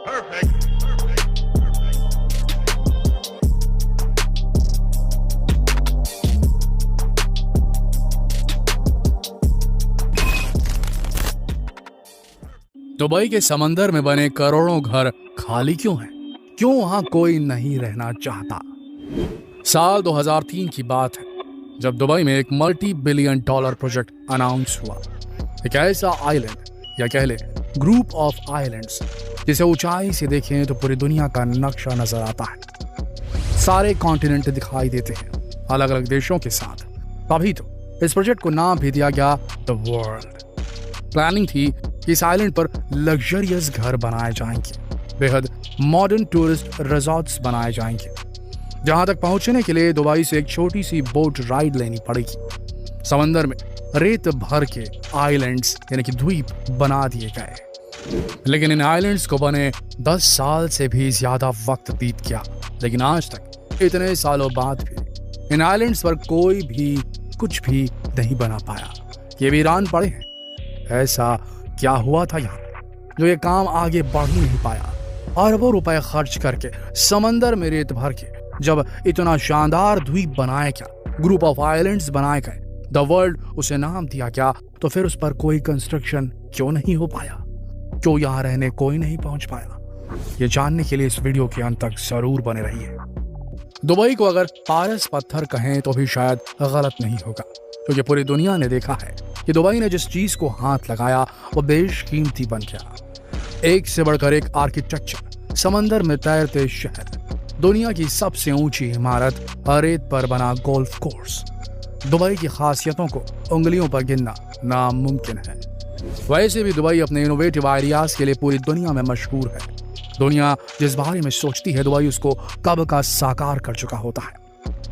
Dubai के समंदर में बने करोड़ों घर खाली क्यों हैं? क्यों वहां कोई नहीं रहना चाहता? साल 2003 की बात है जब दुबई में एक multi billion dollar project announce हुआ। एक ऐसा आइलैंड या कह ले ग्रुप ऑफ आइलैंड्स जिसे ऊंचाई से देखें तो पूरी दुनिया का नक्शा नजर आता है। सारे कॉन्टिनेंट दिखाई देते हैं अलग अलग देशों के साथ। तभी तो इस प्रोजेक्ट को नाम भी दिया गया द वर्ल्ड। प्लानिंग थी कि इस आइलैंड पर लग्जरियस घर बनाए जाएंगे, बेहद मॉडर्न टूरिस्ट रिजॉर्ट्स बनाए जाएंगे, जहां तक पहुंचने के लिए दुबई से एक छोटी सी बोट राइड लेनी पड़ेगी। समंदर में रेत भर के आइलैंड्स यानी कि द्वीप बना दिए गए। लेकिन इन आइलैंड्स को बने 10 साल से भी ज्यादा वक्त बीत गया, लेकिन आज तक इतने सालों बाद भी इन आइलैंड्स पर कोई भी कुछ भी नहीं बना पाया। ये वीरान पड़े हैं। ऐसा क्या हुआ था यहाँ जो ये काम आगे बढ़ ही नहीं पाया? अरबों रुपए खर्च करके समंदर में रेत भर के जब इतना शानदार द्वीप बनाया गया, ग्रुप ऑफ आइलैंड्स बनाए गए, द वर्ल्ड उसे नाम दिया गया, तो फिर उस पर कोई कंस्ट्रक्शन क्यों नहीं हो पाया? क्यों यहाँ रहने कोई नहीं पहुंच पाया? ये जानने के लिए इस वीडियो के अंत तक जरूर बने रहिए। दुबई को अगर पारस पत्थर कहें तो भी शायद गलत नहीं होगा, क्योंकि पूरी दुनिया ने देखा है कि दुबई ने जिस चीज को हाथ लगाया वो बेशकीमती बन गया। एक से बढ़कर एक आर्किटेक्चर, समंदर में तैरते शहर, दुनिया की सबसे ऊंची इमारत, रेत पर बना गोल्फ कोर्स। दुबई की खासियतों को उंगलियों पर गिनना नामुमकिन है। वैसे भी दुबई अपने इनोवेटिव आइडियाज के लिए पूरी दुनिया में मशहूर है। दुनिया जिस बारे में सोचती है दुबई उसको कब का साकार कर चुका होता है।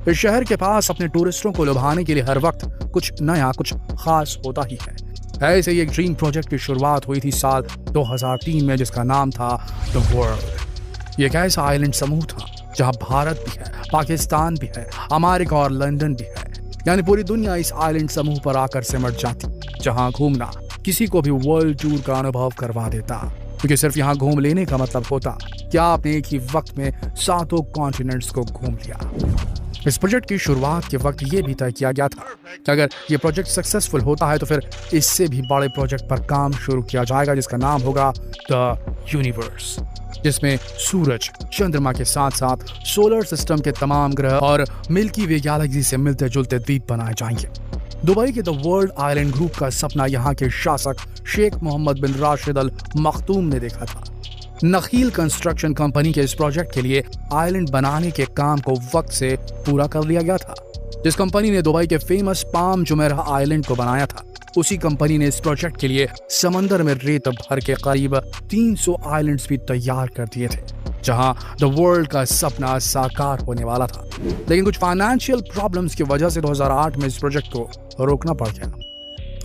इस शहर के पास अपने टूरिस्टों को लुभाने के लिए हर वक्त कुछ नया, कुछ खास होता ही है। ऐसे ही एक ड्रीम प्रोजेक्ट की शुरुआत हुई थी साल 2003 में, जिसका नाम था द वर्ल्ड। ये एक ऐसा आइलैंड समूह था जहां भारत भी है, पाकिस्तान भी है, अमेरिका और लंदन भी है। यानी पूरी दुनिया इस आइलैंड समूह पर आकर सिमट जाती, जहां घूमना किसी को भी वर्ल्ड टूर का अनुभव करवा देता, क्योंकि सिर्फ यहाँ घूम लेने का मतलब होता कि आपने एक ही वक्त में 7 कॉन्टिनेंट्स को घूम लिया। इस प्रोजेक्ट की शुरुआत के वक्त ये भी तय किया गया था कि अगर ये प्रोजेक्ट सक्सेसफुल होता है तो फिर इससे भी बड़े प्रोजेक्ट पर काम शुरू किया जाएगा, जिसका नाम होगा द यूनिवर्स, जिसमें सूरज, चंद्रमा के साथ साथ सोलर सिस्टम के तमाम ग्रह और मिल्की वे गैलेक्सी से मिलते जुलते द्वीप बनाए जाएंगे। दुबई के द वर्ल्ड आइलैंड ग्रुप का सपना यहाँ के शासक शेख मोहम्मद बिन राशिद अल मखदूम ने देखा था। नखील कंस्ट्रक्शन कंपनी के इस प्रोजेक्ट के लिए आइलैंड बनाने के काम को वक्त से पूरा कर लिया गया था। जिस कंपनी ने दुबई के फेमस पाम जुमेराह आइलैंड को बनाया था, उसी कंपनी ने इस प्रोजेक्ट के लिए समंदर में रेत भर के करीब 300 आइलैंड्स भी तैयार कर दिए थे, जहां द वर्ल्ड का सपना साकार होने वाला था। लेकिन कुछ फाइनेंशियल प्रॉब्लम्स की वजह से 2008 में इस प्रोजेक्ट को रोकना पड़ गया।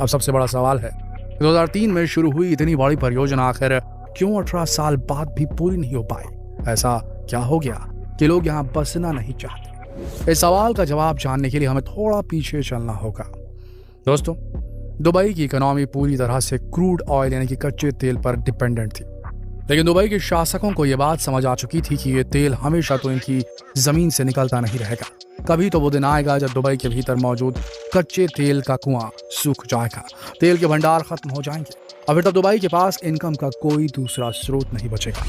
अब सबसे बड़ा सवाल है, 2003 में शुरू हुई इतनी बड़ी परियोजना आखिर क्यों 18 साल बाद भी पूरी नहीं हो पाई? ऐसा क्या हो गया कि लोग यहाँ बसना नहीं चाहते? इस सवाल का जवाब जानने के लिए हमें थोड़ा पीछे चलना होगा। दोस्तों, दुबई की इकोनॉमी पूरी तरह से क्रूड ऑयल यानी कि कच्चे तेल पर डिपेंडेंट थी, लेकिन दुबई के शासकों को यह बात समझ आ चुकी थी कि ये तेल हमेशा तो इनकी जमीन से निकलता नहीं रहेगा। कभी तो वो दिन आएगा जब दुबई के भीतर मौजूद कच्चे तेल का कुआं सूख जाएगा, तेल के भंडार खत्म हो जाएंगे, और फिर तब दुबई के पास इनकम का कोई दूसरा स्रोत नहीं बचेगा।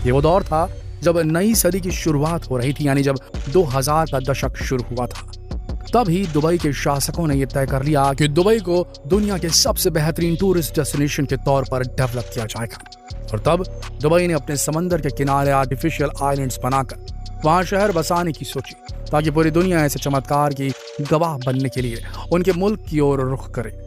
ये वो दौर था जब नई सदी की शुरुआत हो रही थी, यानी जब 2000 का दशक शुरू हुआ था। तभी दुबई के शासकों ने यह तय कर लिया कि दुबई को दुनिया के सबसे बेहतरीन टूरिस्ट डेस्टिनेशन के तौर पर डेवलप किया जाएगा। और तब दुबई ने अपने समंदर के किनारे आर्टिफिशियल आइलैंड्स बनाकर वहां शहर बसाने की सोची, ताकि पूरी दुनिया ऐसे चमत्कार की गवाह बनने के लिए उनके मुल्क की ओर रुख करे।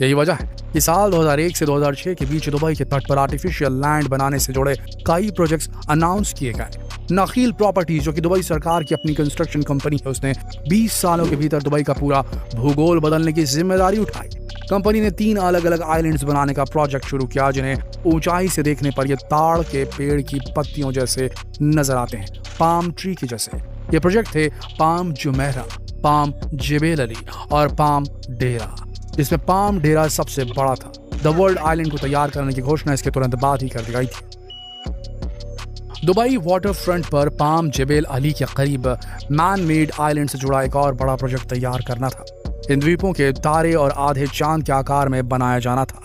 यही वजह है कि साल 2001 से 2006 के बीच दुबई के तट पर आर्टिफिशियल लैंड बनाने से जुड़े कई प्रोजेक्ट्स अनाउंस किए गए। नखील प्रॉपर्टीज, जो कि दुबई सरकार की अपनी कंस्ट्रक्शन कंपनी है, उसने 20 सालों के भीतर दुबई का पूरा भूगोल बदलने की जिम्मेदारी उठाई। कंपनी ने 3 अलग अलग आइलैंड्स बनाने का प्रोजेक्ट शुरू किया, जिन्हें ऊंचाई से देखने पर ये ताड़ के पेड़ की पत्तियों जैसे नजर आते हैं, पाम ट्री के जैसे। ये प्रोजेक्ट थे पाम जुमेराह, पाम जेबेल अली और पाम डेरा, जिसमें पाम डेरा सबसे बड़ा था। द वर्ल्ड आइलैंड को तैयार करने की घोषणा इसके तुरंत बाद ही कर दी गई थी। दुबई वाटर फ्रंट पर पाम जेबेल अली के करीब मैन मेड आइलैंड से जुड़ा एक और बड़ा प्रोजेक्ट तैयार करना था। इन द्वीपों के तारे और आधे चांद के आकार में बनाया जाना था।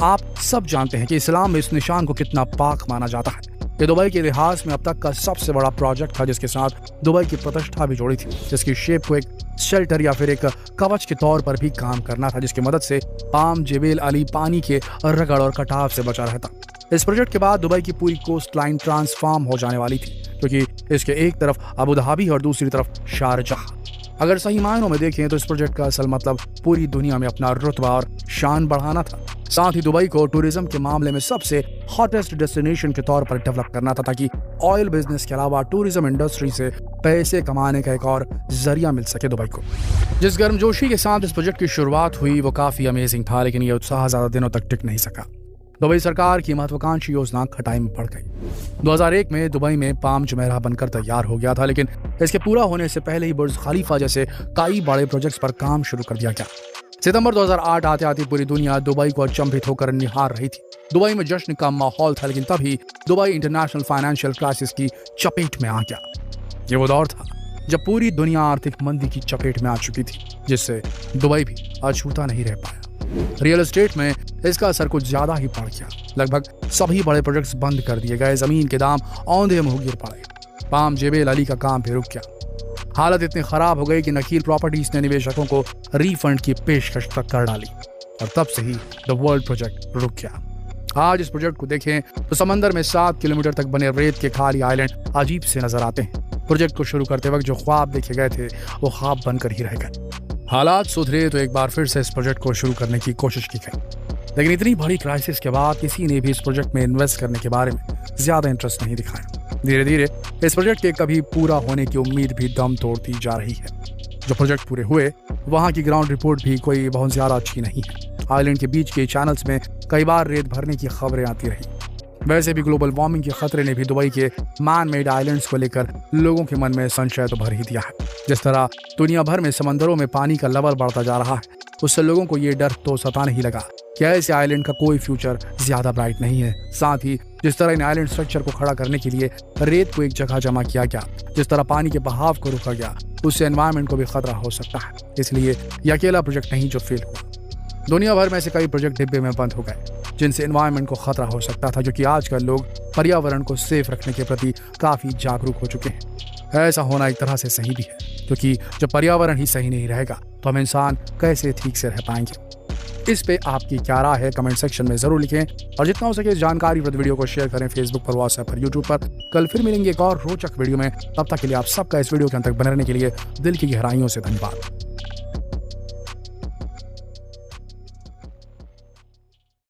आप सब जानते हैं कि इस्लाम में इस निशान को कितना पाक माना जाता है। ये दुबई के इतिहास में अब तक का सबसे बड़ा प्रोजेक्ट था, जिसके साथ दुबई की प्रतिष्ठा भी जुड़ी थी, जिसकी शेप को एक शेल्टर या फिर एक कवच के तौर पर भी काम करना था, जिसकी मदद से पाम जेबेल अली पानी के रगड़ और कटाव से बचा रहता। इस प्रोजेक्ट के बाद दुबई की पूरी कोस्ट लाइन ट्रांसफॉर्म हो जाने वाली थी, क्योंकि इसके एक तरफ अबू धाबी और दूसरी तरफ शारजाह। अगर सही मायनों में देखें तो इस प्रोजेक्ट का असल मतलब पूरी दुनिया में अपना रुतबा और शान बढ़ाना था। साथ ही दुबई को टूरिज्म के मामले में सबसे हॉटेस्ट डेस्टिनेशन के तौर पर डेवलप करना था, ताकि ऑयल बिजनेस के अलावा टूरिज्म इंडस्ट्री से पैसे कमाने का एक और जरिया मिल सके दुबई को। जिस गर्मजोशी के साथ इस प्रोजेक्ट की शुरुआत हुई वो काफी अमेजिंग था, लेकिन ये उत्साह ज्यादा दिनों तक टिक नहीं सका। दुबई सरकार की महत्वाकांक्षी योजना खटाई में पड़ गई। 2001 में दुबई में पाम जुमेराह बनकर तैयार हो गया था, लेकिन इसके पूरा होने से पहले ही बुर्ज खलीफा जैसे कई बड़े प्रोजेक्ट्स पर काम शुरू कर दिया गया। सितंबर 2008 आते आते पूरी दुनिया दुबई को अचंभित होकर निहार रही थी। दुबई में जश्न का माहौल था, लेकिन तभी दुबई इंटरनेशनल फाइनेंशियल क्राइसिस की चपेट में आ गया। ये वो दौर था जब पूरी दुनिया आर्थिक मंदी की चपेट में आ चुकी थी, जिससे दुबई भी अछूता नहीं रह पाया। रियल एस्टेट में इसका असर कुछ ज्यादा ही पड़ गया। लगभग सभी बड़े प्रोजेक्ट्स बंद कर दिए गए, जमीन के दाम औंधे मुंह गिर पड़े। पाम जेबेल अली का काम भी रुक गया। हालत इतनी खराब हो गई कि नकील प्रॉपर्टीज ने निवेशकों को रिफंड की पेशकश तक कर डाली, और तब से ही द वर्ल्ड प्रोजेक्ट रुक गया। आज इस प्रोजेक्ट को देखें तो समंदर में 7 किलोमीटर तक बने रेत के खाली आइलैंड अजीब से नजर आते हैं। प्रोजेक्ट को शुरू करते वक्त जो ख्वाब देखे गए थे वो ख्वाब बनकर ही रह गए। हालात सुधरे तो एक बार फिर से इस प्रोजेक्ट को शुरू करने की कोशिश की गई, लेकिन इतनी बड़ी क्राइसिस के बाद किसी ने भी इस प्रोजेक्ट में इन्वेस्ट करने के बारे में ज्यादा इंटरेस्ट नहीं दिखाया। धीरे धीरे इस प्रोजेक्ट के कभी पूरा होने की उम्मीद भी दम तोड़ती जा रही है। जो प्रोजेक्ट पूरे हुए वहां की ग्राउंड रिपोर्ट भी कोई बहुत ज्यादा अच्छी नहीं है। आइलैंड के बीच के चैनल्स में कई बार रेत भरने की खबरें आती रही। वैसे भी ग्लोबल वार्मिंग के खतरे ने भी दुबई के मैन मेड आइलैंड्स को लेकर लोगों के मन में संशय तो भर ही दिया है। जिस तरह दुनिया भर में समंदरों में पानी का लेवल बढ़ता जा रहा है, उससे लोगों को ये डर तो सताने ही लगा कि ऐसे आइलैंड का कोई फ्यूचर ज्यादा ब्राइट नहीं है। साथ ही जिस तरह इन आइलैंड स्ट्रक्चर को खड़ा करने के लिए रेत को एक जगह जमा किया गया, जिस तरह पानी के बहाव को रोका गया, उससे एनवायरनमेंट को भी खतरा हो सकता है। इसलिए ये अकेला प्रोजेक्ट नहीं जो फेल हुआ। दुनिया भर में से कई प्रोजेक्ट डिब्बे में बंद हो गए, जिनसे एनवायरनमेंट को खतरा हो सकता था, जो कि आजकल लोग पर्यावरण को सेफ रखने के प्रति काफी जागरूक हो चुके हैं। ऐसा होना एक तरह से सही भी है, क्योंकि जब पर्यावरण ही सही नहीं रहेगा तो हम इंसान कैसे ठीक से रह पाएंगे। इस पे आपकी क्या राय है कमेंट सेक्शन में जरूर लिखें, और जितना हो सके इस जानकारी वीडियो को शेयर करें फेसबुक पर, व्हाट्सएप पर, यूट्यूब पर। कल फिर मिलेंगे एक और रोचक वीडियो में। तब तक के लिए आप सबका इस वीडियो के अंत तक बने रहने के लिए दिल की गहराइयों से धन्यवाद।